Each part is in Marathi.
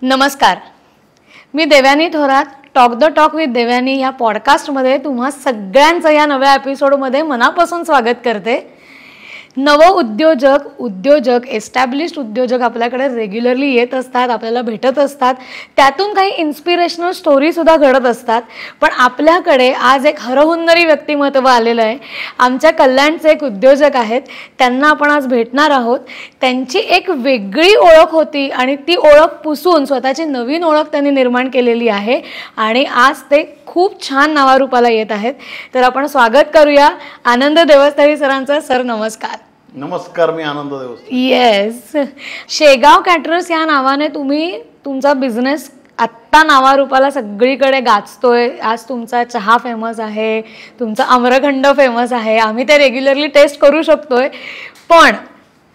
नमस्कार, मी Devyani Thorat. Talk the talk with Devyani या पॉडकास्टमध्ये तुम्हा सगळ्यांचं या नव्या एपिसोडमध्ये मनापासून स्वागत करते. उद्योजक एस्टॅब्लिश्ड उद्योजक आपल्याकडे रेग्युलरली येत असतात, आपल्याला भेटत असतात. त्यातून काही इन्स्पिरेशनल स्टोरीसुद्धा घडत असतात. पण आपल्याकडे आज एक हरहुन्नरी व्यक्तिमत्व आलेलं आहे. आमच्या कल्याणचे एक उद्योजक आहेत, त्यांना आपण आज भेटणार आहोत. त्यांची एक वेगळी ओळख होती आणि ती ओळख पुसून स्वतःची नवीन ओळख त्यांनी निर्माण केलेली आहे आणि आज ते खूप छान नावारूपाला येत आहेत. तर आपण स्वागत करूया आनंद देवस्थळी सरांचं. सर नमस्कार. नमस्कार, मी आनंद देवस्थळी. येस, शेगाव कॅटरर्स या नावाने तुम्ही तुमचा बिझनेस आत्ता नावारूपाला सगळीकडे गाजतोय. आज तुमचा चहा फेमस आहे, तुमचा आम्रखंड फेमस आहे, आम्ही ते रेग्युलरली टेस्ट करू शकतोय. पण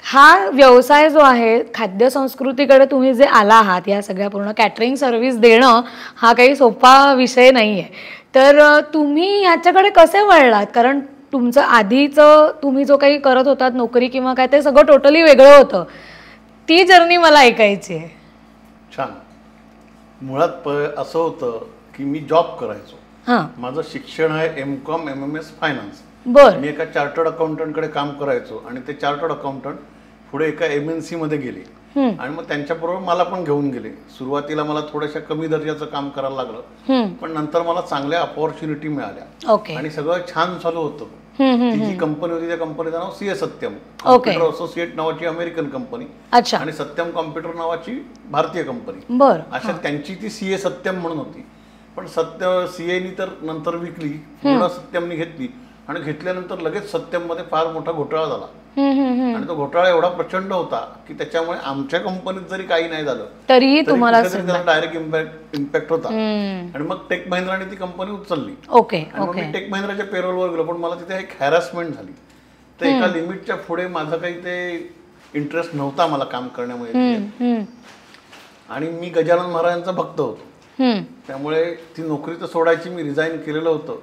हा व्यवसाय जो आहे, खाद्य संस्कृतीकडे तुम्ही जे आला आहात, या सगळ्या पूर्ण कॅटरिंग सर्व्हिस देणं हा काही सोपा विषय नाही आहे. तर तुम्ही ह्याच्याकडे कसे वळलात? कारण तुमचं आधीचं तुम्ही जो काही करत होतात नोकरी किंवा काय, ते सगळं टोटली वेगळं होतं. ती जर्नी मला ऐकायची आहे. छान. मुळात असं होतं की मी जॉब करायचो. हां, माझं शिक्षण आहे MCOM MMS फायनान्स. बरं. मी एका चार्टर्ड अकाउंटंटकडे काम करायचो आणि ते चार्टर्ड अकाउंटंट पुढे एका MNC मध्ये गेले आणि मग त्यांच्याबरोबर मला पण घेऊन गेले. सुरुवातीला मला थोड्याशा कमी दर्जाचं काम करायला लागलं, पण नंतर मला चांगल्या अपॉर्च्युनिटी मिळाल्या ओके. आणि सगळं छान चालू होतं. ती जी कंपनी होती त्या कंपनीचं नाव CA सत्यम कॉम्प्युटर असोसिएट नावाची अमेरिकन कंपनी. अच्छा. आणि सत्यम कॉम्प्युटर नावाची भारतीय कंपनी. बरं. अशा त्यांची ती CA सत्यम म्हणून होती. पण CA तर नंतर विकली, पूर्ण सत्यमनी घेतली आणि घेतल्यानंतर लगेच सत्यम मध्ये फार मोठा घोटाळा झाला. आणि तो घोटाळा एवढा प्रचंड होता की त्याच्यामुळे आमच्या कंपनीत जरी काही नाही झालं तरीही तुम्हाला डायरेक्ट इम्पॅक्ट होता. आणि मग टेक महिंद्राने ती कंपनी उचलली. ओके. आणि मग मी टेक महिंद्राच्या पेरोलवर गेलो, पण मला तिथे एक हॅरॅसमेंट झाली. तर एका लिमिटच्या पुढे माझं काही ते इंटरेस्ट नव्हता मला काम करण्यामध्ये. आणि मी गजानन महाराजांचा भक्त होतो, त्यामुळे ती नोकरी तर सोडायची, मी रिझाईन केलेलं होतं.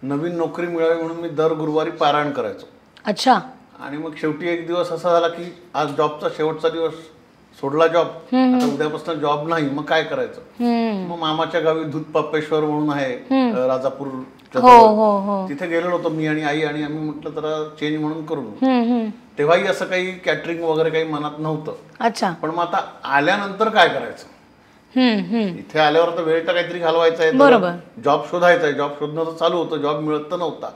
नवीन नोकरी मिळावी म्हणून मी दर गुरुवारी पारायण करायचो. अच्छा. आणि मग शेवटी एक दिवस असा झाला की आज जॉबचा शेवटचा दिवस, सोडला जॉब, आता उद्यापासून जॉब नाही, मग काय करायचं. मग मामाच्या गावी दूधपापेश्वर म्हणून आहे राजापूर, तिथे गेलेलो होतो मी आणि आई, आणि आम्ही म्हटलं जरा चेंज म्हणून करू. तेव्हाही असं काही कॅटरिंग वगैरे काही मनात नव्हतं. अच्छा. पण मग आता आल्यानंतर काय करायचं, इथे आल्यावर तर वेळ तर काहीतरी घालवायचा आहे, बरोबर, जॉब शोधायचा आहे. जॉब शोधणं तर चालू होतं, जॉब मिळत तर नव्हता.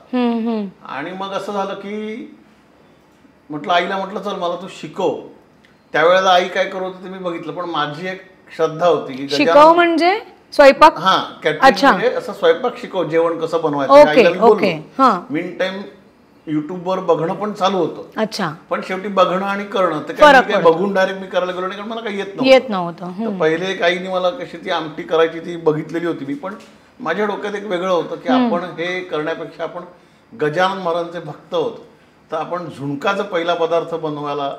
आणि मग असं झालं की म्हटलं आईला, म्हटलं चल मला तू शिकव. त्यावेळेला आई काय करत होती ते मी बघितलं, पण माझी एक श्रद्धा होती की शिकव म्हणजे स्वयंपाक. हा, कॅटरिंग म्हणजे असं स्वयंपाक शिकव, जेवण कसं बनवायचं. मीन टाइम युट्यूबवर बघणं पण चालू होतं. अच्छा. पण शेवटी बघणं आणि करणं ते काही बघून डायरेक्ट मी करायला गेलो नाही, कारण मला काही येत नव्हतं. पहिले एक आईने मला कशी ती आमटी करायची ती बघितलेली होती मी, पण माझ्या डोक्यात एक वेगळं होतं की आपण हे करण्यापेक्षा आपण गजानन महाराजांचे भक्त होतो, तर आपण झुणकाचा पहिला पदार्थ बनवायला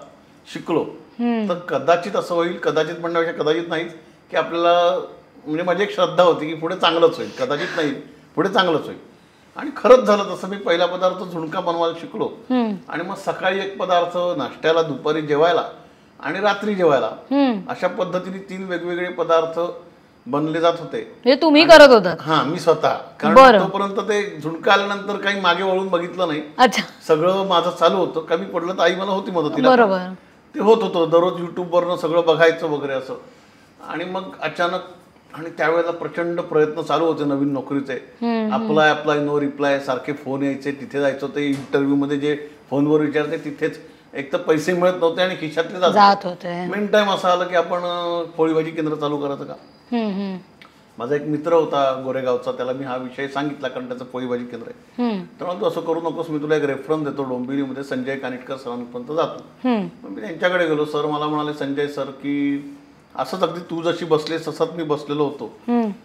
शिकलो तर कदाचित असं होईल, कदाचित म्हणण्यापेक्षा कदाचित नाही, की आपल्याला, म्हणजे माझी एक श्रद्धा होती की पुढे चांगलंच होईल, कदाचित नाही पुढे चांगलंच होईल. आणि खरंच झालं तसं. मी पहिला पदार्थ झुणका बनवायला शिकलो आणि मग सकाळी एक पदार्थ, नाश्त्याला, दुपारी जेवायला आणि रात्री जेवायला, अशा पद्धतीने 3 वेगवेगळे पदार्थ बनले जात होते. तुम्ही करत होता? हा, मी स्वतः. कारण तोपर्यंत ते झुणका आल्यानंतर काही मागे वळून बघितलं नाही. अच्छा. सगळं माझं चालू होतं. कमी पडलं तर आई मला होती मदतीला. बरोबर. ते होत होतं, दररोज युट्यूबवरनं सगळं बघायचं वगैरे असं. आणि मग अचानक, आणि त्यावेळेला प्रचंड प्रयत्न चालू होते नवीन नोकरीचे. अप्लाय नो रिप्लाय, सारखे फोन यायचे, तिथे जायचं, ते इंटरव्ह्यू मध्ये जे फोनवर विचारते तिथेच एक तर पैसे मिळत नव्हते आणि खिशातले जात होते. मेन टाइम असं आलं की आपण पोळी भाजी केंद्र चालू करायचं का. माझा एक मित्र होता गोरेगावचा, त्याला मी हा विषय सांगितला, कारण त्याचं पोळी भाजी केंद्र आहे. तर तू असं करू नकोस, मी तुला एक रेफरन्स देतो, डोंबिवलीमध्ये संजय कानिटकर सरांपर्यंत जातो. मी त्यांच्याकडे गेलो. सर मला म्हणाले, संजय सर, की असंच अगदी तू जशी बसलीस तसंच मी बसलेलो होतो,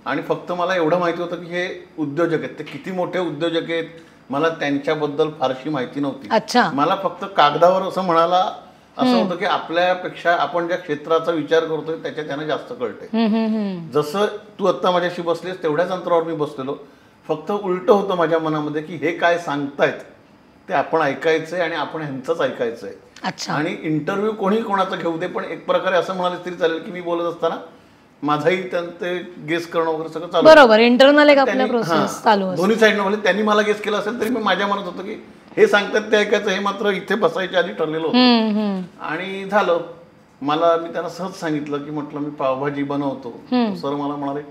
आणि फक्त मला एवढं माहिती होतं की हे उद्योजक आहेत, ते किती मोठे उद्योजक आहेत, मला त्यांच्याबद्दल फारशी माहिती नव्हती. मला फक्त कागदावर असं म्हणाला असं होतं की आपल्यापेक्षा आपण ज्या क्षेत्राचा विचार करतोय त्याच्या त्याने जास्त कळते. जसं तू आत्ता माझ्याशी बसलीस तेवढ्याच अंतरावर मी बसलेलो, फक्त उलट होतं माझ्या मनामध्ये की हे काय सांगतायत ते आपण ऐकायचंय आणि आपण ह्यांचंच ऐकायचंय. आणि इंटरव्ह्यू कोणी कोणाचा घेऊ दे, पण एक प्रकारे असं म्हणाले तरी चालेल की मी बोलत असताना माझाही ते गेस करणं वगैरे सगळं चालू. बरोबर, इंटरनल एक आपल्या प्रोसेस चालू असते. दोन्ही साईडनं म्हणजे त्यांनी मला गेस केला असेल तरी मी माझ्या मनात होतं की हे सांगतात ते ऐकायचं, हे मात्र इथे बसायच्या आधी ठरलेलं होतं. आणि झालं. मला मी त्यांना सहज सांगितलं की म्हटलं मी पावभाजी बनवतो. सर मला म्हणाले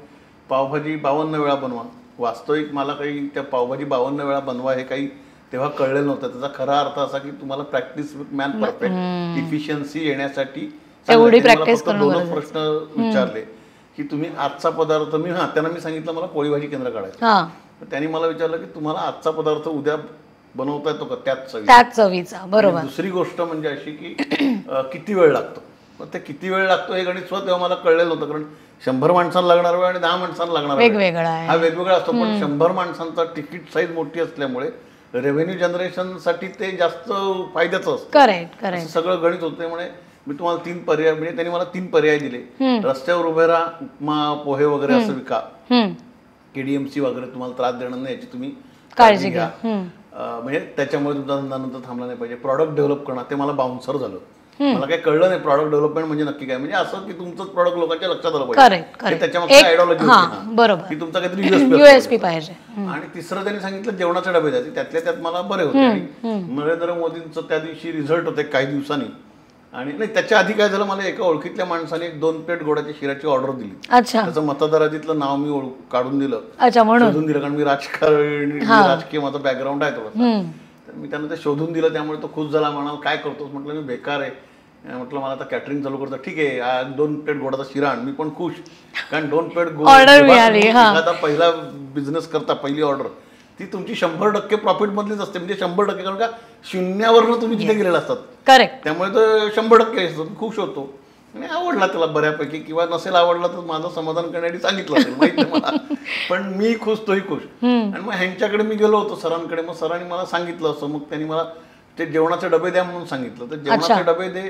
पावभाजी 52 वेळा बनवा. वास्तविक मला काही त्या पावभाजी 52 वेळा बनवा हे काही तेव्हा कळलेलं नव्हतं. त्याचा खरा अर्थ असा की तुम्हाला practice with man perfect, efficiency येण्यासाठी एवढी प्रॅक्टिस करणं. दोनच प्रश्न विचारले की तुम्ही आजचा पदार्थ, त्यांना मी सांगितलं मला पोळी भाजी केंद्र काढायचं. त्यांनी मला विचारलं की तुम्हाला आजचा पदार्थ उद्या बनवता येतो का त्याच चवीचा. बरोबर. दुसरी गोष्ट म्हणजे अशी की किती वेळ लागतो. ते किती वेळ लागतो हे गणित तेव्हा मला कळलेलं होतं. कारण 100 माणसांना लागणार वेळ आणि 10 माणसांना लागणार वेगवेगळा हा वेगवेगळा असतो. पण 100 माणसांचा तिकीट साईज मोठी असल्यामुळे रेव्हेन्यू जनरेशन साठी ते जास्त फायद्याचं असतं. करेक्ट. सगळं गणित होतं. त्यामुळे मी तुम्हाला 3 पर्याय, म्हणजे त्यांनी मला 3 पर्याय दिले. रस्त्यावर उभे राहा, उपमा पोहे वगैरे असं विका, KDMC वगैरे तुम्हाला त्रास देणार नाही याची तुम्ही काळजी घ्या, म्हणजे त्याच्यामुळे तुमचा धंदा नंतर थांबला नाही पाहिजे. प्रॉडक्ट डेव्हलप करणं, ते मला बाउन्सर झालं. मला काही कळलं नाही प्रॉडक्ट डेव्हलपमेंट म्हणजे नक्की काय. म्हणजे असं की तुमचंच प्रॉडक्ट लोकांच्या लक्षात आलं पाहिजे, त्याच्यामध्ये आयडिओलॉजी होती की तुमचा काहीतरी युएसपी पाहिजे. आणि तिसरं त्यांनी सांगितलं जेवणाचे डबे द्यायचे. त्यातल्या त्यात मला बरे होते. नरेंद्र मोदींचं त्या दिवशी रिझल्ट होते काही दिवसांनी. आणि नाही त्याच्या आधी काय झालं, मला एका ओळखीतल्या माणसाने 2 प्लेट गोडाच्या शिऱ्याची ऑर्डर दिली. त्याचं मतदाराजीतलं नाव मी काढून दिलं, शोधून दिलं. कारण मी राजकीय माझं बॅकग्राऊंड आहे थोडंसं. तर मी त्यांना ते शोधून दिलं. त्यामुळे तो खुश झाला. म्हणाला काय करतोस. म्हटलं मी बेकार आहे. म्हटलं मला आता कॅटरिंग चालू करतो. ठीक आहे 2 प्लेट गोडाचा शिरा आण. मी पण खुश, कारण 2 प्लेट गोड पहिला बिझनेस करता पहिली ऑर्डर ती तुमची 100% प्रॉफिट मधलीच असते. म्हणजे 100%, कारण का शून्यावरनं तुम्ही तिथे गेलेला असतात. करेक्ट. त्यामुळे तो 100% असतो. खुश होतो. आणि आवडला त्याला बऱ्यापैकी, किंवा नसेल आवडला तर माझं समाधान करण्यासाठी सांगितलं असेल माहिती नाही मला. पण मी खुश, तोही खुश. आणि मग ह्यांच्याकडे मी गेलो होतो सरांकडे. मग सरांनी मला सांगितलं असं. मग त्यांनी मला ते जेवणाचे डबे द्या म्हणून सांगितलं. तर जेवणाचे डबे दे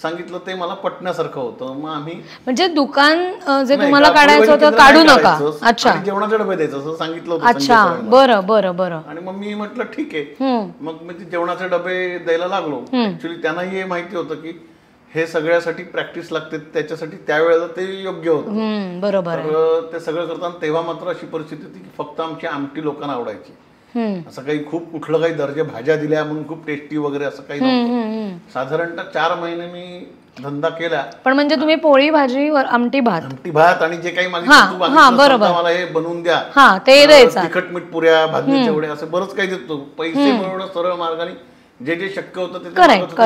सांगितलं ते मला पटण्यासारखं होतं. मग आम्ही म्हणजे दुकान जे तुम्हाला काढायचं होतं काढू नका. अच्छा. जेवणाचे डबे द्यायचं असं सांगितलं होतं. अच्छा, बरं. आणि मग मी म्हटलं ठीक आहे. मग मी ते जेवणाचे डबे द्यायला लागलो. ऍक्च्युली त्यांनाही हे माहिती होतं की हे सगळ्यासाठी प्रॅक्टिस लागते, त्याच्यासाठी त्यावेळेला ते योग्य होतं. बरोबर. तर ते सगळं करताना तेव्हा मात्र अशी परिस्थिती होती की फक्त आमची आमटी लोकांना आवडायची. असं काही खूप कुठलं काही दर्जे भाज्या दिल्या म्हणून खूप टेस्टी वगैरे असं काही नव्हतं. साधारणतः 4 महिने मी धंदा केला. पण म्हणजे तुम्ही पोळी भाजी आमटी भात आणि जे काही मला हे बनवून द्या, ते द्यायचं. तिखट मीठ पुऱ्या, भाजणी चिवडे असं बरंच काही देतो. पैसे मिळवणं सरळ मार्गाने जे जे शक्य होतं ते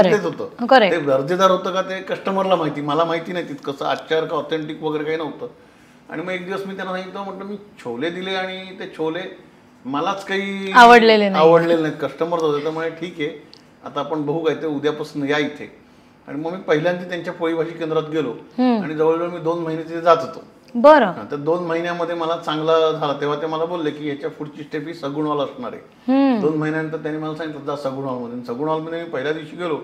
तेच होतं. ते दर्जेदार होतं का ते कस्टमरला माहिती, मला माहिती नाही तितकं आजच्या का ऑथेंटिक वगैरे काही नव्हतं. आणि मग एक दिवस मी त्यांना सांगितलं, म्हटलं मी छोले दिले आणि ते छोले मलाच काही आवडलेले नाहीत. कस्टमर होते. त्यामुळे ठीक आहे आता आपण बघू काय ते, उद्यापासून या इथे. आणि मग मी पहिल्यांदा त्यांच्या पोळी भाजी केंद्रात गेलो आणि जवळजवळ मी 2 महिने तिथे जात होतो. बरं. तर 2 महिन्यामध्ये मला चांगला झाला. तेव्हा ते मला बोलले की याच्या पुढची स्टेप ही सगुण हॉल असणार आहे. 2 महिन्यानंतर त्यांनी मला सांगितलं जा सगुण हॉलमध्ये. सगुण हॉलमध्ये मी पहिल्या दिवशी गेलो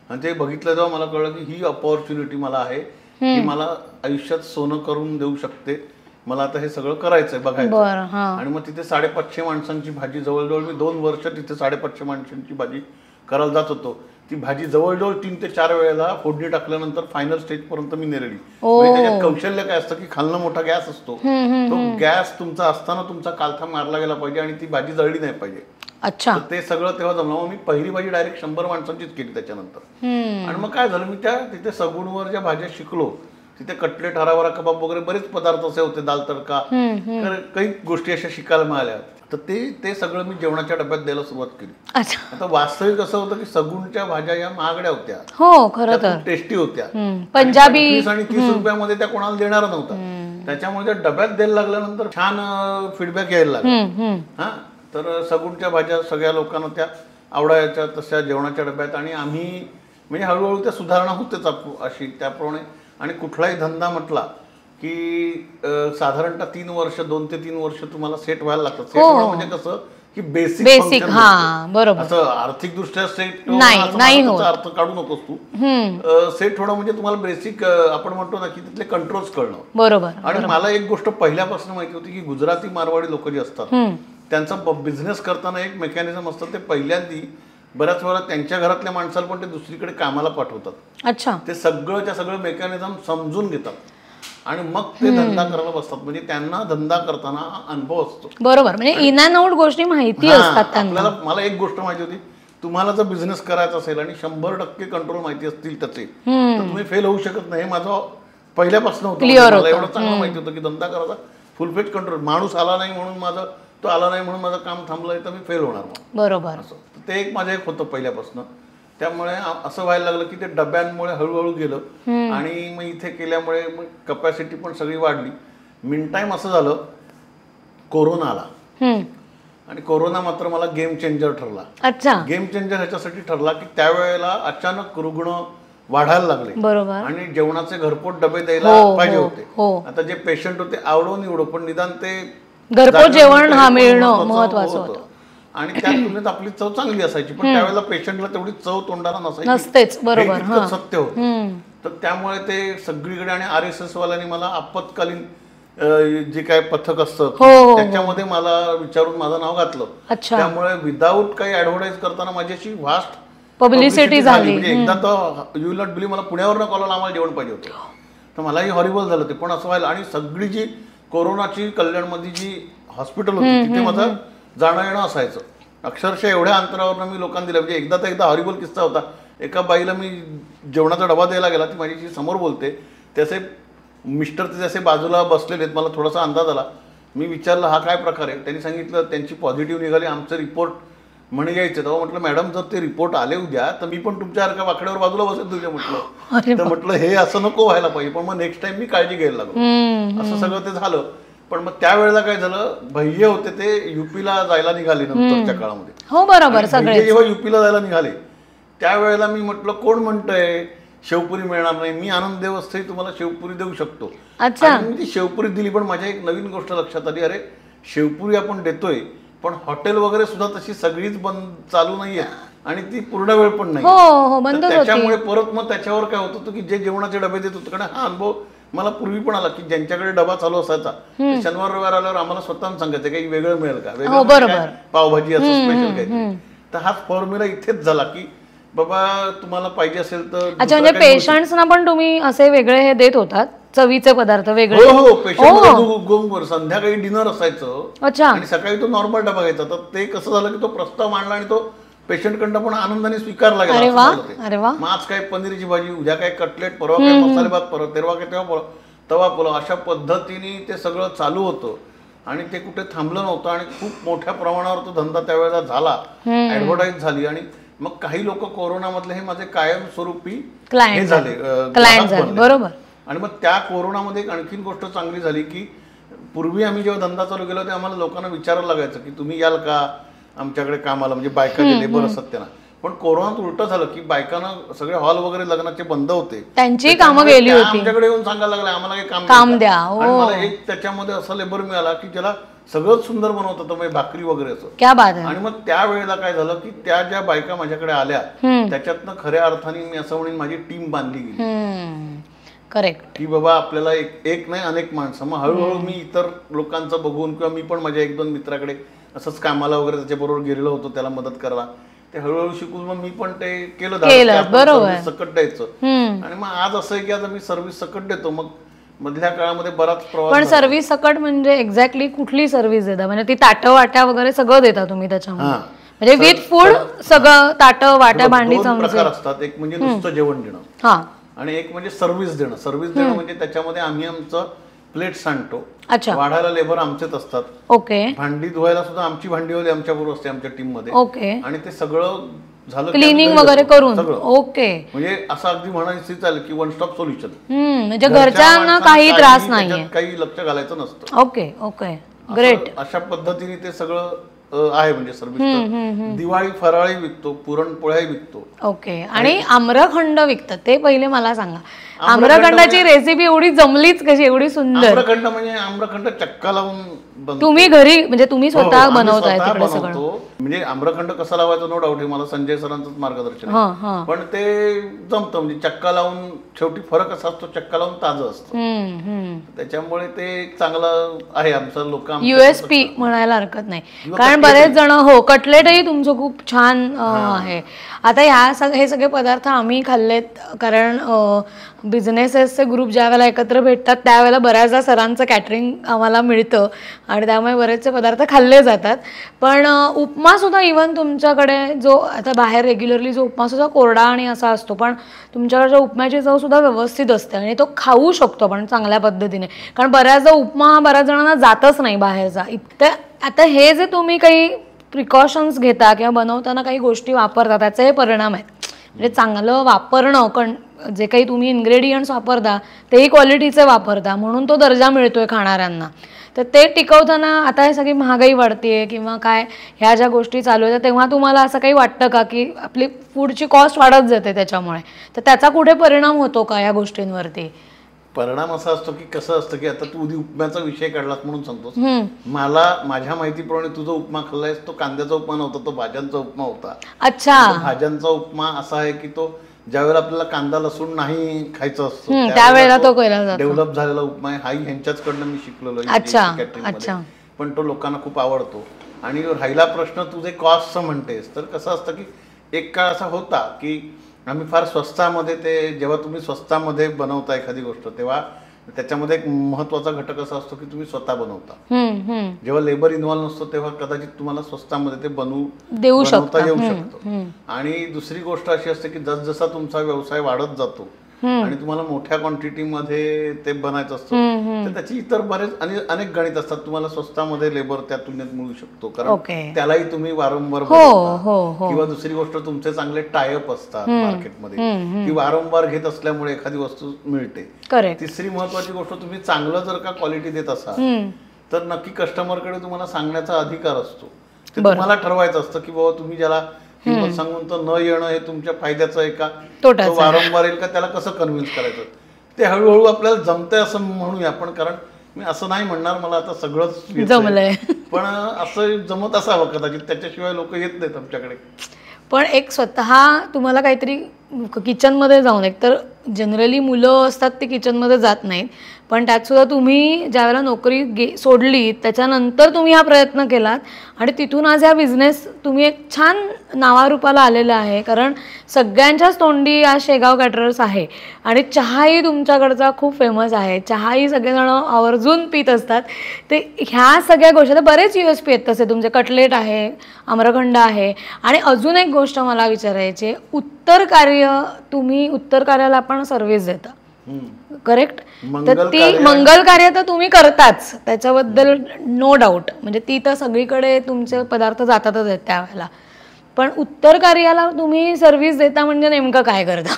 आणि ते बघितलं तेव्हा मला कळलं की ही अपॉर्च्युनिटी मला आहे, की मला आयुष्यात सोनं करून देऊ शकते. मला आता हे सगळं करायचंय, बघायचं. आणि मग तिथे 550 माणसांची भाजी, जवळजवळ मी 2 वर्ष तिथे 550 माणसांची भाजी करायला जात होतो. ती भाजी जवळजवळ 3 ते 4 वेळेला फोडणी टाकल्यानंतर फायनल स्टेज पर्यंत मी नेलेली. त्याच्यात कौशल्य काय असतं की खालनं मोठा गॅस असतो, तो गॅस तुमचा असताना तुमचा कालथा मारला गेला पाहिजे आणि ती भाजी जळली नाही पाहिजे. अच्छा. ते सगळं तेव्हा जमलं. मग मी पहिली भाजी डायरेक्ट 100 माणसांचीच केली त्याच्यानंतर. आणि मग काय झालं, मी त्या तिथे सगुणवर ज्या भाज्या शिकलो तिथे कटलेट, हराभरा कबाब वगैरे बरेच पदार्थ असे होते, दाल तडका, तर काही गोष्टी अशा शिकायला मिळाल्या. तर ते सगळं मी जेवणाच्या डब्यात द्यायला सुरुवात केली. आता वास्तविक असं होतं की सगुणच्या भाज्या या महागड्या होत्या. हो, खरं तर टेस्टी होत्या. पंजाबी 20 आणि 30 रुपयामध्ये त्या कोणाला देणार नव्हता. त्याच्यामुळे त्या डब्यात द्यायला लागल्यानंतर छान फीडबॅक यायला लागला. तर सगुणच्या भाज्या सगळ्या लोकांना त्या आवडायच्या तशा जेवणाच्या डब्यात. आणि आम्ही म्हणजे हळूहळू त्या सुधारणा होतेच अशी त्याप्रमाणे. आणि कुठलाही धंदा म्हटला की साधारणतः 3 वर्ष, 2 ते 3 वर्ष तुम्हाला सेट व्हायला लागतं. सेट व्हायला म्हणजे कसं की बेसिक बरोबर. असं आर्थिक दृष्ट्या सेट नाही अर्थ काढू नकोस तू. सेट होणं म्हणजे तुम्हाला बेसिक आपण म्हणतो ना की तिथले कंट्रोल्स कळणं. बरोबर. आणि मला एक गोष्ट पहिल्यापासून माहिती होती की गुजराती मारवाडी लोक जे असतात त्यांचा बिझनेस करताना एक मेकॅनिझम असतं. ते पहिल्यांदा बऱ्याच वेळा त्यांच्या घरातल्या माणसाला पण ते दुसरीकडे कामाला पाठवतात. अच्छा. ते सगळं मेकॅनिझम समजून घेतात. आणि मग ते धंदा करायला बसतात. म्हणजे त्यांना धंदा करताना अनुभव असतो. बरोबर, म्हणजे इन अँड आउट गोष्टी माहिती असतात त्यांना. मला एक गोष्ट माहिती होती, तुम्हाला जर बिझनेस करायचा असेल आणि 100% कंट्रोल माहिती असतील त्याचे, तर तुम्ही फेल होऊ शकत नाही. हे माझं पहिल्यापासून होतं. मला एवढं चांगलं माहिती होतं की धंदा करायचा फुलफेज कंट्रोल. माणूस आला नाही म्हणून तो आला नाही म्हणून माझं काम थांबलंय तर मी फेल होणार. बरोबर, असं ते एक माझं एक होतं पहिल्यापासून. त्यामुळे असं व्हायला लागलं की ते डब्यांमुळे हळूहळू गेलं आणि मग इथे केल्यामुळे मग कपॅसिटी पण सगळी वाढली. मिन टाइम असं झालं, कोरोना आला आणि कोरोना मात्र मला गेम चेंजर ठरला. अच्छा, गेम चेंजर ह्याच्यासाठी ठरला की त्यावेळेला अचानक रुग्ण वाढायला लागले. बरोबर, आणि जेवणाचे घरपोट डबे द्यायला पाहिजे होते. आता जे पेशंट होते आवडो निवडो पण निदान ते घरपोट जेवण हा मिळणं महत्वाचं होतं. आणि त्या तुलनेत आपली चव चांगली असायची, पण त्यावेळेला पेशंटला तेवढी चव तोंडाला नसतेच. बरोबर, सत्य होतं. तर त्यामुळे ते सगळीकडे आणि RSS वाल्यांनी मला आपत्कालीन जे काय पथक असतं त्याच्यामध्ये मला विचारून माझं नाव घातलं. त्यामुळे विदाऊट काही ऍडव्हर्टाईज करताना माझी अशी व्हास्ट पब्लिसिटी झाली. म्हणजे एकदा तर यू विल नॉट बिलीव्ह, मला पुण्यावरनं कॉल आला, आम्हाला जेवण पाहिजे होतं. तर मलाही हॉरिबल झालं ते. पण असं व्हायला आणि सगळी जी कोरोनाची कल्याणमध्ये जी हॉस्पिटल होती तिथे माझं जाणं येणं असायचं. अक्षरशः एवढ्या अंतरावरनं मी लोकांना दिलं. म्हणजे एकदा हॉरिबल किस्सा होता. एका बाईला मी जेवणाचा डबा द्यायला गेला, ती माझ्याशी समोर बोलते, त्याचे मिस्टर ते जसे बाजूला बसलेले आहेत. मला थोडासा अंदाज आला. मी विचारलं हा काय प्रकार आहे. त्यांनी सांगितलं त्यांची पॉझिटिव्ह निघाली, आमचं रिपोर्ट म्हणे यायचं. तेव्हा म्हटलं मॅडम जर ते रिपोर्ट आले उद्या तर मी पण तुमच्यासारख्या वाकड्यावर बाजूला बसेल तुझ्या. म्हटलं तर म्हटलं हे असं नको व्हायला पाहिजे, पण मग नेक्स्ट टाइम मी काळजी घ्यायला लागलो. असं सगळं ते झालं. पण मग त्यावेळेला काय झालं, भैये होते ते युपीला जायला निघाले नंतरच्या काळामध्ये. हो बरोबर, सगळे जेव्हा युपीला जायला निघाले त्यावेळेला मी म्हटलं कोण म्हणतंय शेवपुरी मिळणार नाही, मी आनंद देवस्थळी तुम्हाला शेवपुरी देऊ शकतो. मी ती शेवपुरी दिली. पण माझ्या एक नवीन गोष्ट लक्षात आली, अरे शेवपुरी आपण देतोय पण हॉटेल वगैरे सुद्धा तशी सगळीच बंद चालू नाहीये आणि ती पूर्ण वेळ पण नाही. त्याच्यामुळे परत मग त्याच्यावर काय होत होतं की जे जेवणाचे डबे देत होते, कारण हा अनुभव मला पूर्वी पण आला की ज्यांच्याकडे डबा चालू असायचा शनिवार रविवार आल्यावर आम्हाला स्वतः सांगायचं काही वेगळं मिळेल का, वेगळं पावभाजी असं स्पेशल काही. तर हाच फॉर्म्युला इथेच झाला की बाबा तुम्हाला पाहिजे असेल तर. अच्छा, म्हणजे पेशंट्सना पण तुम्ही असे वेगळे हे देत होतात चवीचे पदार्थ वेगळे? हो, पेशंट संध्याकाळी डिनर असायचं आणि सकाळी तो नॉर्मल डबा घ्यायचा. तर ते कसं झालं की तो प्रस्ताव मांडला आणि तो पेशंटकडनं पण आनंदाने स्वीकारला गेला. मग आज काय पनीरची भाजी, उद्या काय कटलेट, परवा काय मसाले भात, परत तेरवा काय तवा पुलाव, अशा पद्धतीने ते सगळं चालू होतं. आणि ते कुठे थांबलं नव्हतं आणि खूप मोठ्या प्रमाणावर तो धंदा त्यावेळेला झाला, ऍडव्हर्टाईज झाली. आणि मग काही लोक कोरोनामधले हे माझे कायमस्वरूपी हे झाले. बरोबर. आणि मग त्या कोरोनामध्ये आणखीन गोष्ट चांगली झाली की पूर्वी आम्ही जेव्हा धंदा चालू केला तेव्हा आम्हाला लोकांना विचारायला लागायचं की तुम्ही याल का आमच्याकडे कामाला, म्हणजे बायका जे लेबर असतात त्यांना. पण कोरोनात उलट झालं की बायकांना सगळे हॉल वगैरे लग्नाचे बंद होते, त्यांची कामं गेली होती. आमच्याकडे येऊन सांगायला लागले आम्हाला काही काम द्या. आणि मला एक त्याच्यामध्ये असं लेबर मिळाला की ज्याला सगळंच सुंदर बनवत होतं, म्हणजे भाकरी वगैरे असं. क्या बात आहे. आणि मग त्यावेळेला काय झालं की त्या ज्या बायका माझ्याकडे आल्या त्याच्यातनं खऱ्या अर्थाने मी असं म्हणेन माझी टीम बांधली गेली. करेक्ट. की बाबा आपल्याला एक नाही अनेक माणसं. मग हळूहळू मी इतर लोकांचं बघून किंवा मी पण माझ्या 1-2 मित्राकडे असंच कामाला वगैरे त्याच्याबरोबर गेलेलो होतो त्याला मदत करायला. ते हळूहळू शिकून मग मी पण ते केलं, बरोबर, सकट द्यायचं. आणि मग आज असं आहे की आता मी सर्व्हिस सकट देतो. मग मधल्या काळामध्ये बराच प्रवास. पण सर्व्हिस सकट म्हणजे एक्झॅक्टली कुठली सर्व्हिस देता? म्हणजे ती ताटं वाट्या वगैरे सगळं देता तुम्ही त्याच्यामध्ये? म्हणजे विथ फूड सगळं, ताटं वाट्या भांडी चमचे प्रकार असतात. एक म्हणजे नुसतं जेवण देणं आणि एक म्हणजे सर्व्हिस देणं. सर्व्हिस देणं म्हणजे त्याच्यामध्ये आम्ही आमचं प्लेट सांडतो, वाढायला लेबर आमचेच असतात. ओके. भांडी धुवायला सुद्धा आमची भांडीवाली आमच्या बरोबर असते आमच्या टीम मध्ये. ओके. आणि ते सगळं झालं क्लिनिंग वगैरे करून. ओके. म्हणजे असं अगदी म्हणायचं चालेल की वन स्टॉप सोल्युशन. म्हणजे घरच्यांना काही त्रास नाही, काही लक्ष घालायचं नसतं. Okay okay, great. अशा पद्धतीने ते सगळं आहे म्हणजे सर्व्हिस. दिवाळी फराळी विकतो, पुरणपोळ्याही विकतो. ओके. आणि आम्रखंड विकतात ते पहिले मला सांगा. आम्रखंडाची रेसिपी एवढी जमलीच कशी, एवढी सुंदर? आम्रखंड म्हणजे आम्रखंड चक्का लावून तुम्ही घरी, म्हणजे तुम्ही स्वतः बनवताय तिकडे सगळं? म्हणजे आम्रखंड कसा लावायचा नो डाऊट आहे, मला संजय सरांचंच मार्गदर्शन. पण ते जमतं म्हणजे चक्का लावून. शेवटी फरक असा असतो, चक्का लावून ताजं असतं. त्याच्यामुळे ते चांगलं आहे आमचं. लोक USP म्हणायला हरकत नाही, कारण बरेच जण. हो, कटलेटही तुमचं खूप छान आहे. आता हे सगळे पदार्थ आम्ही खाल्लेत, कारण बिझनेसेसचे ग्रुप ज्या वेळेला एकत्र भेटतात त्यावेळेला बऱ्याचदा सरांचं कॅटरिंग आम्हाला मिळतं आणि त्यामुळे बरेचसे पदार्थ खाल्ले जातात. पण उपमासुद्धा इव्हन तुमच्याकडे जो आता बाहेर रेग्युलरली जो उपमासुद्धा कोरडा आणि असा असतो, पण तुमच्याकडच्या उपम्याची चवसुद्धा व्यवस्थित असते आणि तो खाऊ शकतो आपण चांगल्या पद्धतीने. कारण बऱ्याचदा उपमा बऱ्याच जणांना जातच नाही बाहेरचा इतकं. आता हे जे तुम्ही काही प्रिकॉशन्स घेता किंवा बनवताना काही गोष्टी वापरता त्याचे हे परिणाम आहेत. म्हणजे चांगलं वापरणं, जे काही तुम्ही इन्ग्रेडियंट्स वापरता तेही क्वालिटीचे वापरता म्हणून तो दर्जा मिळतोय खाणाऱ्यांना. तर ते टिकवताना आता हे सगळी महागाई वाढतेय किंवा काय ह्या ज्या गोष्टी चालू आहेत तेव्हा तुम्हाला असं काही वाटतं का की आपली फूडची कॉस्ट वाढत जाते त्याच्यामुळे, तर त्याचा कुठे परिणाम होतो का या गोष्टींवरती? परिणाम असा असतो की कसं असतं की आता तू उपम्याचा विषय काढलास म्हणून सांगतोस, मला माझ्या माहितीप्रमाणे तुझा उपमा खाल्लायस तो कांद्याचा उपमा नव्हता, तो भाज्यांचा उपमा होता. अच्छा. भाज्यांचा उपमा असा आहे की तो ज्यावेळेला आपल्याला कांदा लसूण नाही खायचं असतो त्यावेळेला तो केला जातो. डेव्हलप झालेला उपमा आहे. हाही ह्यांच्याचकडनं मी शिकलेलो अच्छा. पण तो लोकांना खूप आवडतो. आणि राहिला प्रश्न तुझे कॉस्टचं म्हणतेस, तर कसं असतं की एक काळ असा होता की आम्ही फार स्वस्तामध्ये जेव्हा तुम्ही स्वस्तामध्ये बनवता एखादी गोष्ट तेव्हा त्याच्यामध्ये एक महत्वाचा घटक असा असतो की तुम्ही स्वतः बनवता. जेव्हा लेबर इन्व्हॉल्व नसतो तेव्हा कदाचित तुम्हाला स्वस्तामध्ये ते बनवता येऊ शकतं. आणि दुसरी गोष्ट अशी असते की जसजसा तुमचा व्यवसाय वाढत जातो आणि तुम्हाला मोठ्या क्वांटिटीमध्ये ते बनायचं असतं तर त्याची इतर बरेच अनेक गणित असतात. तुम्हाला स्वस्तामध्ये लेबर त्या तुलनेत मिळू शकतो कारण त्यालाही तुम्ही वारंवार किंवा दुसरी गोष्ट तुमचे चांगले टायअप असतात मार्केटमध्ये ती वारंवार घेत असल्यामुळे एखादी वस्तू मिळते. तिसरी महत्वाची गोष्ट तुम्ही चांगलं जर का क्वालिटी देत असाल तर नक्की कस्टमरकडे तुम्हाला सांगण्याचा अधिकार असतो. ते तुम्हाला ठरवायचं असतं की बाबा तुम्ही ज्याला किंमत सांगून तर न येणं हे तुमच्या फायद्याचं आहे का, तो वारंवार येईल का, त्याला कसं कन्व्हिन्स करायचं ते हळूहळू आपल्याला जमतंय असं म्हणूया आपण. कारण मी असं नाही म्हणणार मला आता सगळंच जमलंय, पण असं जमत असावं कदाचित, त्याच्याशिवाय लोक येत नाहीत आमच्याकडे. पण एक स्वतः तुम्हाला काहीतरी किचनमध्ये जाऊन, एक तर जनरली मुलं असतात ती किचनमध्ये जात नाहीत, पण त्यात सुद्धा तुम्ही ज्यावेळेला नोकरी सोडली त्याच्यानंतर तुम्ही हा प्रयत्न केलात आणि तिथून आज हा बिझनेस तुम्ही एक छान नावारूपाला आलेला आहे. कारण सगळ्यांच्याच तोंडी आज शेगाव कॅटरर्स आहे आणि चहाही तुमच्याकडचा खूप फेमस आहे. चहाही सगळेजण आवर्जून पित असतात. ते ह्या सगळ्या गोष्टी बरेच USP आहेत तसे तुमचे. कटलेट आहे, आम्रखंड आहे. आणि अजून एक गोष्ट मला विचारायची, उत्तर कार्याला आपण सर्व्हिस देता, करेक्ट? तर ती मंगल कार्य तर तुम्ही करताच, त्याच्याबद्दल नो डाऊट. म्हणजे ती तर सगळीकडे तुमचे पदार्थ जातातच आहेत त्यावेळेला. पण उत्तर कार्याला तुम्ही सर्व्हिस देता म्हणजे नेमकं काय करता?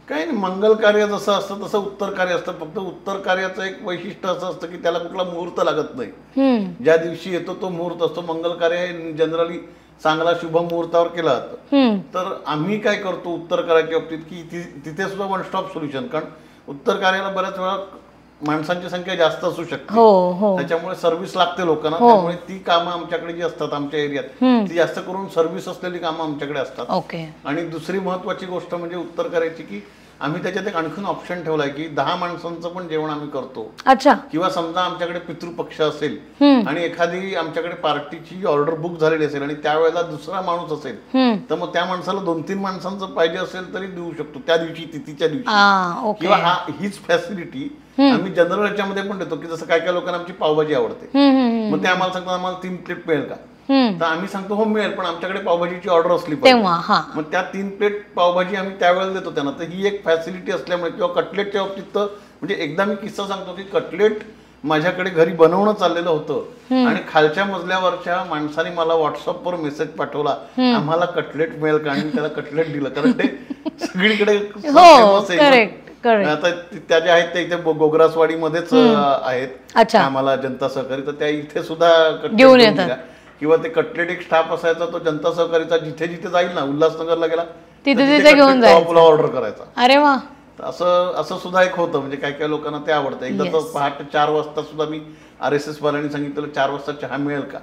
काही नाही, मंगल कार्य जसं असतं तसं उत्तर कार्य असतं. फक्त उत्तर कार्याचं एक वैशिष्ट्य असं असतं की त्याला कुठला मुहूर्त लागत नाही. ज्या दिवशी येतो तो मुहूर्त असतो. मंगल कार्य जनरली चांगला शुभ मुहूर्तावर केला जातं. तर आम्ही काय करतो उत्तर कार्याच्या बाबतीत की तिथे सुद्धा वन स्टॉप सोल्युशन. कारण उत्तर कार्याला बऱ्याच वेळा माणसांची संख्या जास्त असू शकते, त्याच्यामुळे सर्व्हिस लागते लोकांना. त्यामुळे ती कामं आमच्याकडे जी असतात आमच्या एरियात ती जास्त करून सर्व्हिस असलेली कामं आमच्याकडे असतात. आणि दुसरी महत्वाची गोष्ट म्हणजे उत्तर कार्याची की आम्ही त्याच्यात एक आणखीन ऑप्शन ठेवलाय की 10 माणसांचं पण जेवण आम्ही करतो. किंवा समजा आमच्याकडे पितृपक्ष असेल आणि एखादी आमच्याकडे पार्टीची ऑर्डर बुक झालेली असेल आणि त्यावेळेला दुसरा माणूस असेल तर मग त्या माणसाला 2-3 माणसांचं पाहिजे असेल तरी देऊ शकतो त्या दिवशी, तिथीच्या दिवशी. किंवा हीच फॅसिलिटी आम्ही जनरल याच्यामध्ये पण देतो की जसं काय काय लोकांना आमची पावभाजी आवडते, मग ते आम्हाला सांगतात आम्हाला 3 प्लेट मिळेल का, तर आम्ही सांगतो हो मिळेल, पण आमच्याकडे पावभाजीची ऑर्डर असली पाहिजे. मग त्या 3 प्लेट पावभाजी आम्ही त्यावेळेला देतो त्यांना. तर ही एक फॅसिलिटी असल्यामुळे किंवा कटलेटच्या बाबतीत तर म्हणजे एकदा मी किस्सा सांगतो की कटलेट माझ्याकडे घरी बनवणं चाललेलं होतं आणि खालच्या मजल्यावरच्या माणसाने मला व्हॉट्सअपवर मेसेज पाठवला आम्हाला कटलेट मिळेल का, आणि मी त्याला कटलेट दिलं कारण ते सगळीकडे फेमस आहे. आता त्या ज्या आहेत त्या इथे गोगरासवाडीमध्येच आहेत आम्हाला जनता सहकारी, तर त्या इथे सुद्धा घेऊन येतात. किंवा ते कटलेट एक स्टाफ असायचा तो जनता सहकारीचा जिथे जिथे जाईल ना, उल्हासनगरला गेला तिथे घेऊन ऑर्डर करायचा. अरे वा. असं सुद्धा एक होतं. म्हणजे काही काही लोकांना ते आवडतं. एकदा तर पहाटे 4 वाजता सुद्धा मी RSS वाल्यांनी सांगितलं 4 वाजता चहा मिळेल का,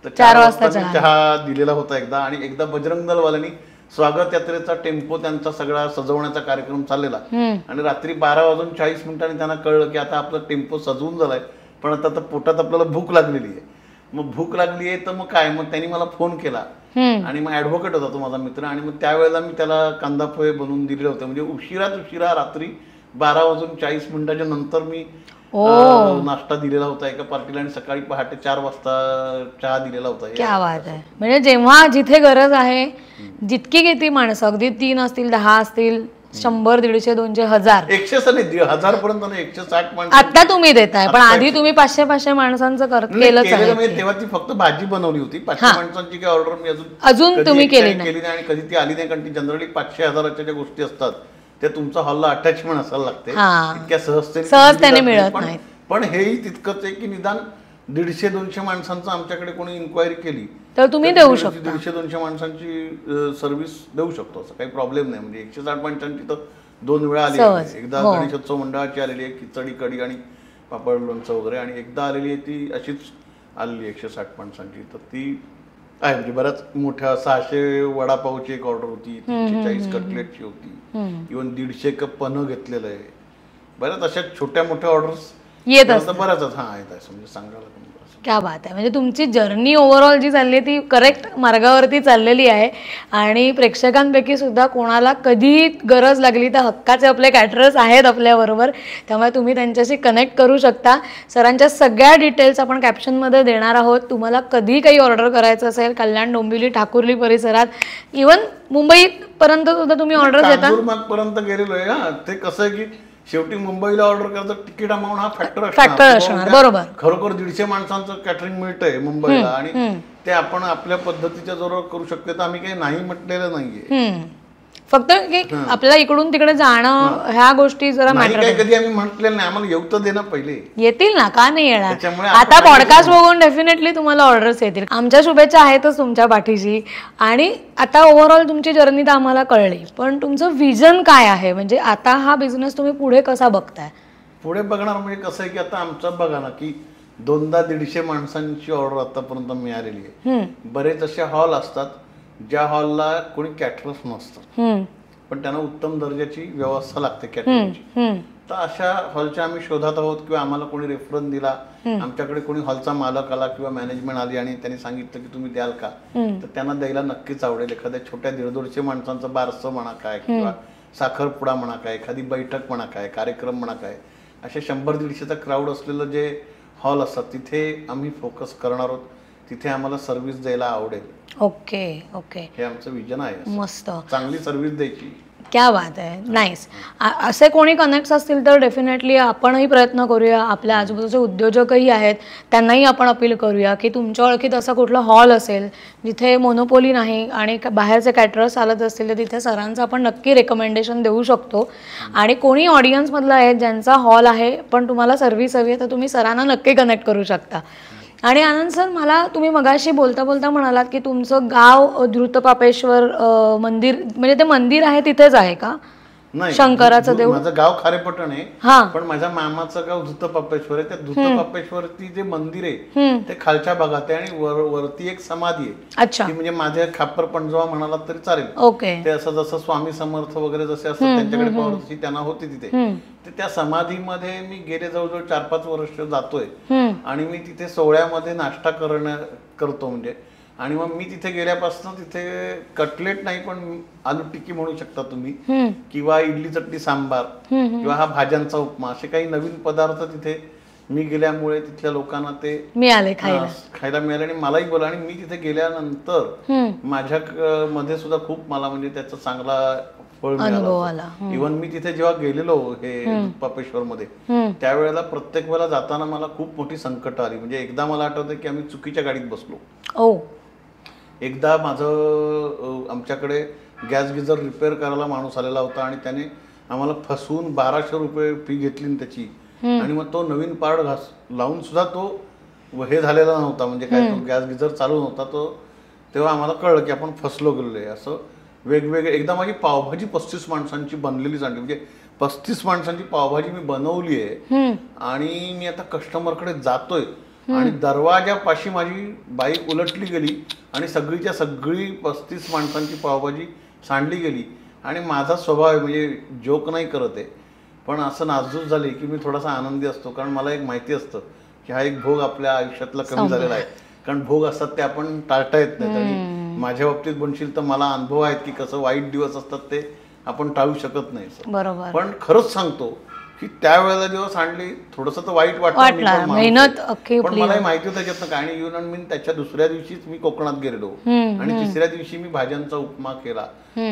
तर 4 वाजता चहा दिलेला होता एकदा. आणि एकदा बजरंग दलवाल्यांनी स्वागत यात्रेचा टेम्पो त्यांचा सगळा सजवण्याचा कार्यक्रम चाललेला आणि रात्री 12:40 त्यांना कळलं की आता आपला टेम्पो सजवून झालाय, पण आता पोटात आपल्याला भूक लागलेली आहे. मग भूक लागली आहे तर मग काय, मग त्यांनी मला फोन केला आणि मग ऍडव्होकेट होता तो माझा मित्र, आणि मग त्यावेळेला मी त्याला कांदा पोहे बनवून दिले होते. म्हणजे उशिरा रात्री 12:40 नंतर मी नाश्ता दिलेला होता एका पार्टीला आणि सकाळी पहाटे 4 वाजता चहा दिलेला होता. क्या बात आहे. म्हणजे जेव्हा जिथे गरज आहे, जितकी किती माणसं, अगदी 3 असतील, 10 असतील, 100, 150, 200, 1000, 100 पर्यंत 160 माणसं आता तुम्ही देताय. पण आधी तुम्ही 500 माणसांचं केलंच आहे. तेव्हा ती फक्त भाजी बनवली होती. 500 माणसांची काही ऑर्डर मी अजून तुम्ही केली नाही आणि कधी ती आली नाही. कारण ती जनरली 500-1000च्या ज्या गोष्टी असतात त्या तुमचा हॉलला अटॅचमेंट असायला लागते, इतक्या सहजतेने मिळत नाही. पण हेही तितकंच आहे की निदान 150-200 माणसांचं आमच्याकडे कोणी इन्क्वायरी केली तर तुम्ही देऊ शकता. 150-200 माणसांची सर्व्हिस देऊ शकतो, असं काही प्रॉब्लेम नाही. म्हणजे 160 माणसांची तर 2 वेळा आली आहे. एकदा गणेशोत्सव मंडळाची आलेली आहे, खिचडी कढी आणि पापड लोणचं वगैरे, आणि एकदा आलेली आहे ती अशीच आलेली 160 माणसांची. तर ती आहे म्हणजे बऱ्याच मोठ्या 600 वडापावची एक ऑर्डर होती, 340 कटलेटची होती, इव्हन 150 कप पन्ह घेतलेलं आहे. बऱ्याच अशा छोट्या मोठ्या ऑर्डर्स येत असतात. बऱ्याच येत आहे म्हणजे सांगायला. क्या बात आहे. म्हणजे तुमची जर्नी ओव्हरऑल जी चालली ती करेक्ट मार्गावरती चाललेली आहे. आणि प्रेक्षकांपैकी सुद्धा कोणाला कधी गरज लागली तर हक्काचे आपले कॅटरर्स आहेत आपल्याबरोबर, त्यामुळे तुम्ही त्यांच्याशी कनेक्ट करू शकता. सरांच्या सगळ्या डिटेल्स आपण कॅप्शनमध्ये देणार आहोत. तुम्हाला कधी काही ऑर्डर करायचं असेल कल्याण, डोंबिवली, ठाकुर्ली परिसरात, इव्हन मुंबईपर्यंत सुद्धा तुम्ही ऑर्डर देता. पर्यंत गेलेलो आहे. ते कसं आहे की शेवटी मुंबईला ऑर्डर करता तिकीट अमाऊंट हा फॅक्टर असणार. बरोबर. खरोखर 150 माणसांचं कॅटरिंग मिळतंय मुंबईला आणि ते आपण आपल्या पद्धतीच्या जोरावर करू शकतो. तर आम्ही काही नाही म्हटलेलं नाहीये. फक्त आपल्याला इकडून तिकडे जाणं ह्या गोष्टी जरा मॅटर. कधी आम्ही म्हटलेलं नाही, आम्हाला येऊ तर दे ना पहिले. येतील ना, का नाही येणार. आता पॉडकास्ट बघून डेफिनेटली तुम्हाला ऑर्डर्स येतील. आमच्या शुभेच्छा आहेतच तुमच्या पाठीशी. आणि आता ओव्हरऑल तुमची जर्नी तर आम्हाला कळली, पण तुमचं विजन काय आहे? म्हणजे आता हा बिझनेस तुम्ही पुढे कसा बघताय? पुढे बघणार म्हणजे कसं आहे की आता आमचं बघा ना की 200-150 माणसांची ऑर्डर आतापर्यंत मिळालेली आहे. बरेच असे हॉल असतात ज्या हॉलला कोणी कॅटरर्स नसतात, पण त्यांना उत्तम दर्जाची व्यवस्था लागते कॅटरिंगची. तर अशा हॉलच्या आम्ही शोधात आहोत किंवा आम्हाला कोणी रेफरन्स दिला, आमच्याकडे कोणी हॉलचा मालक आला किंवा मॅनेजमेंट आली आणि त्यांनी सांगितलं की तुम्ही द्याल का, तर त्यांना द्यायला नक्कीच आवडेल. एखाद्या छोट्या 150-200 माणसांचं बारसं म्हणा काय, किंवा साखरपुडा म्हणा काय, एखादी बैठक म्हणा काय, कार्यक्रम म्हणा काय, असे 100-150चा क्राऊड असलेलं जे हॉल असतात तिथे आम्ही फोकस करणार आहोत. तिथे आम्हाला सर्व्हिस द्यायला आवडेल. ओके ओके, हे आमचं विजन आहे. मस्त, चांगली सर्व्हिस द्यायची. क्या बात आहे, नाईस. असे कोणी कनेक्ट्स असतील तर डेफिनेटली आपणही प्रयत्न करूया. आपल्या आजूबाजूचे उद्योजकही आहेत, त्यांनाही आपण अपील करूया की तुमच्या ओळखीत असा कुठला हॉल असेल जिथे मोनोपोली नाही आणि बाहेरचे कॅटरर्स चालत असतील तर तिथे सरांचं आपण नक्की रेकमेंडेशन देऊ शकतो. आणि कोणी ऑडियन्समधलं आहे ज्यांचा हॉल आहे पण तुम्हाला सर्व्हिस हवी आहे तर तुम्ही सरांना नक्की कनेक्ट करू शकता. आणि आनंद सर, मला तुम्ही मगाशी बोलता बोलता म्हणालात की तुमचं गाव धृतपापेश्वर मंदिर, म्हणजे ते मंदिर आहे तिथेच आहे का? नाही, शंकराचं देऊळ. माझं गाव खारेपटण आहे, पण माझ्या मामाचं गाव धृतपापेश्वर आहे. त्या धृतपापेश्वरती जे मंदिर आहे ते खालच्या भागात आहे आणि वरती एक समाधी आहे. अच्छा. म्हणजे माझे खापर पणजवा म्हणालात तरी चालेल. ओके. ते असं जसं स्वामी समर्थ वगैरे जसे असतात त्यांच्याकडे पावर तशी त्यांना होती तिथे. त्या समाधीमध्ये मी गेले जवळजवळ 4-5 वर्ष जातोय आणि मी तिथे सोहळ्यामध्ये नाश्ता करतो म्हणजे. आणि मग मी तिथे गेल्यापासून तिथे कटलेट नाही पण आलू टिक्की म्हणू शकता तुम्ही, किंवा इडली चटणी सांबार, किंवा हा भाज्यांचा उपमा, असे काही नवीन पदार्थ तिथे मी गेल्यामुळे तिथल्या लोकांना ते मिळाले, खायला मिळाले. आणि मलाही बोला, आणि मी तिथे गेल्यानंतर माझ्या मध्ये सुद्धा खूप मला म्हणजे त्याचा चांगला फळ मिळाला. इव्हन मी तिथे जेव्हा गेलेलो हे पापेश्वर मध्ये, त्यावेळेला प्रत्येक वेळेला जाताना मला खूप मोठी संकट आली. म्हणजे एकदा मला आठवतं की आम्ही चुकीच्या गाडीत बसलो. एकदा माझं आमच्याकडे गॅस गिझर रिपेअर करायला माणूस आलेला होता आणि त्याने आम्हाला फसवून 1200 रुपये फी घेतली त्याची. आणि मग तो नवीन पार्ट लावून सुद्धा तो हे झालेला नव्हता, म्हणजे काय तो गॅस गिझर चालू नव्हता तो. तेव्हा आम्हाला कळलं की आपण फसलो गेलेलो आहे. असं वेगवेगळे. एकदा माझी पावभाजी 35 माणसांची बनलेलीच आणली, म्हणजे 35 माणसांची पावभाजी मी बनवली आहे आणि मी आता कस्टमरकडे जातोय आणि दरवाजापाशी माझी बाईक उलटली गेली आणि सगळीच्या सगळी 35 माणसांची पावभाजी सांडली गेली. आणि माझा स्वभाव आहे, म्हणजे जोक नाही करत आहे, पण असं नाजूक झाले की मी थोडासा आनंदी असतो. कारण मला एक माहिती असतं की हा एक भोग आपल्या आयुष्यातला कमी झालेला आहे. कारण भोग असतात ते आपण टाळता येत नाहीत. आणि माझ्या बाबतीत बनशील तर मला अनुभव आहेत की कसं वाईट दिवस असतात ते आपण टाळू शकत नाही सर. बरोबर. पण खरंच सांगतो की त्यावेळेला जेव्हा सांडली थोडंसं तर वाईट वाटलं, मेहनत पण मला माहिती होतं त्याच्यातनं काय. आणि इव्हन मी त्याच्या दुसऱ्या दिवशीच मी कोकणात गेलो आणि तिसऱ्या दिवशी मी भाज्यांचा उपमा केला.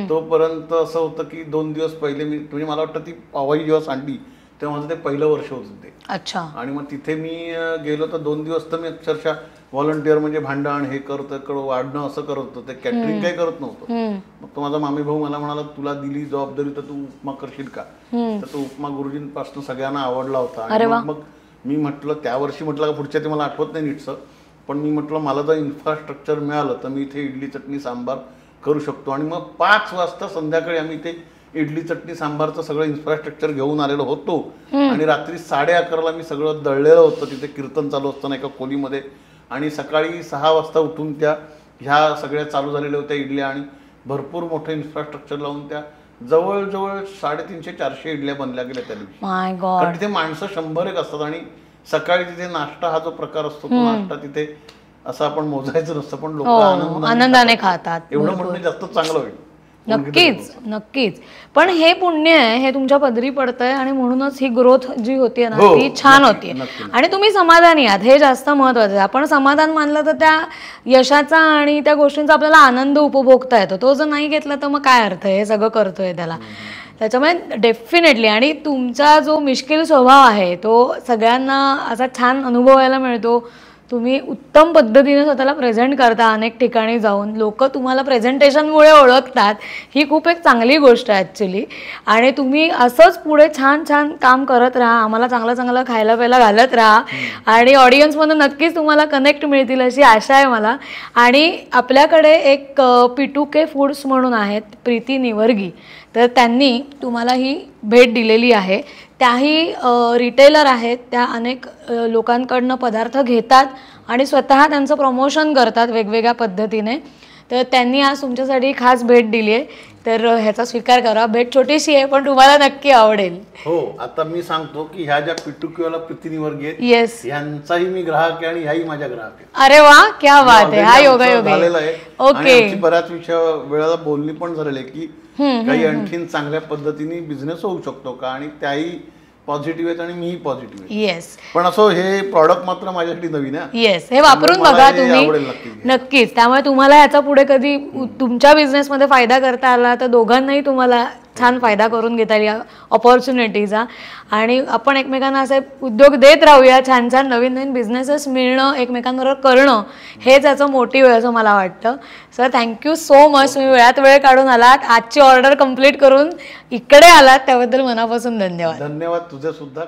तोपर्यंत असं होतं की 2 दिवस पहिले मी, म्हणजे मला वाटतं ती पावभाजी जेव्हा सांडली तेव्हा माझं ते पहिलं वर्ष होतं ते. अच्छा. आणि मग तिथे मी गेलो तर 2 दिवस तर मी अक्षरशः व्हॉलंटिअर म्हणजे भांडण हे करत वाढणं असं करत होतं. ते कॅटरिंग काही करत नव्हतं. मग तो माझा मामी भाऊ मला म्हणाला तुला दिली जबाबदारी तर तू उपमा करशील का. तर तो उपमा गुरुजींपासून सगळ्यांना आवडला होता. आणि मग मी म्हटलं त्या वर्षी म्हटलं का पुढच्या ते मला आठवत नाही नीटसं, पण मी म्हटलं मला जर इन्फ्रास्ट्रक्चर मिळालं तर मी इथे इडली चटणी सांबार करू शकतो. आणि मग 5 वाजता संध्याकाळी आम्ही ते इडली चटणी सांबारचं सगळं इन्फ्रास्ट्रक्चर घेऊन आलेलो होतो. आणि रात्री 11:30ला मी सगळं दळलेलं होतं तिथे कीर्तन चालू असताना एका खोलीमध्ये. आणि सकाळी 6 वाजता उठून ह्या सगळ्या चालू झालेल्या होत्या इडल्या आणि भरपूर मोठं इन्फ्रास्ट्रक्चर लावून त्या जवळजवळ 350-400 इडल्या बनल्या गेल्या त्या दिवशी. कारण तिथे माणसं 100 असतात आणि सकाळी तिथे नाश्ता हा जो प्रकार असतो तो नाश्ता तिथे असं आपण मोजायचं नसतं, पण लोक आनंदाने खातात. एवढं म्हणणं जास्त चांगलं होईल. नक्कीच नक्कीच. पण हे पुण्य आहे, हे तुमच्या पदरी पडतंय आणि म्हणूनच ही ग्रोथ जी होतीये ना ती छान होतीये. आणि तुम्ही समाधानी आहात, हे जास्त महत्वाचं आहे. आपण समाधान मानलं तर त्या यशाचा आणि त्या गोष्टींचा आपल्याला आनंद उपभोगता येतो. तो जर नाही घेतला तर मग काय अर्थ आहे हे सगळं करतोय त्याला. त्याच्यामुळे डेफिनेटली. आणि तुमचा जो मिश्किल स्वभाव आहे तो सगळ्यांना असा छान अनुभवायला मिळतो. तुम्ही उत्तम पद्धतीने स्वतःला प्रेझेंट करता अनेक ठिकाणी जाऊन. लोक तुम्हाला प्रेझेंटेशनमुळे ओळखतात. ही खूप एक चांगली गोष्ट आहे ॲक्च्युली. आणि तुम्ही असंच पुढे छान छान काम करत राहा, आम्हाला चांगलं चांगलं खायला प्यायला घालत राहा आणि ऑडियन्समधून नक्कीच तुम्हाला कनेक्ट मिळतील अशी आशा आहे मला. आणि आपल्याकडे एक P2K फूड्स म्हणून आहेत, प्रीती निवर्गी, तर त्यांनी तुम्हाला ही भेट दिलेली आहे. त्याही रिटेलर आहेत, त्या अनेक लोकांकडनं पदार्थ घेतात आणि स्वतः त्यांचं प्रमोशन करतात वेगवेगळ्या पद्धतीने. तर त्यांनी आज तुमच्यासाठी खास भेट दिली आहे, तर ह्याचा स्वीकार करा. भेट छोटीशी आहे पण तुम्हाला नक्की आवडेल. हो. आता मी सांगतो की ह्या ज्या P2K प्रीती निवर्गी आहेत, येस, यांचाही मी ग्राहक आहे आणि ह्याही माझ्या ग्राहक आहे. अरे वा, क्या बात आहे. हा योगायोग आहे. ओके. बऱ्याच वेळेला बोलणी पण झालेली आहे की काही आणखीन चांगल्या पद्धतीने बिझनेस होऊ शकतो का, आणि त्याही पॉझिटिव्ह आहेत आणि मीही पॉझिटिव्ह आहे. येस. पण असं हे प्रॉडक्ट मात्र माझ्यासाठी नवीन आहे. येस, हे वापरून बघा तुम्ही नक्कीच. त्यामुळे तुम्हाला ह्याचा पुढे कधी तुमच्या बिझनेसमध्ये फायदा करता आला तर दोघांनाही तुम्हाला छान फायदा करून घेता येईल या ऑपॉर्च्युनिटीचा. आणि आपण एकमेकांना असे उद्योग देत राहूया, छान छान नवीन नवीन बिझनेसेस मिळणं, एकमेकांबरोबर करणं, हेच याचं मोटिव्ह आहे असं मला वाटतं. Sir, thank you so much. तुम्ही वेळात वेळ काढून आलात, आजची ऑर्डर कंप्लीट करून इकडे आलात, त्याबद्दल मनापासून धन्यवाद. धन्यवाद तुझे सुद्धा.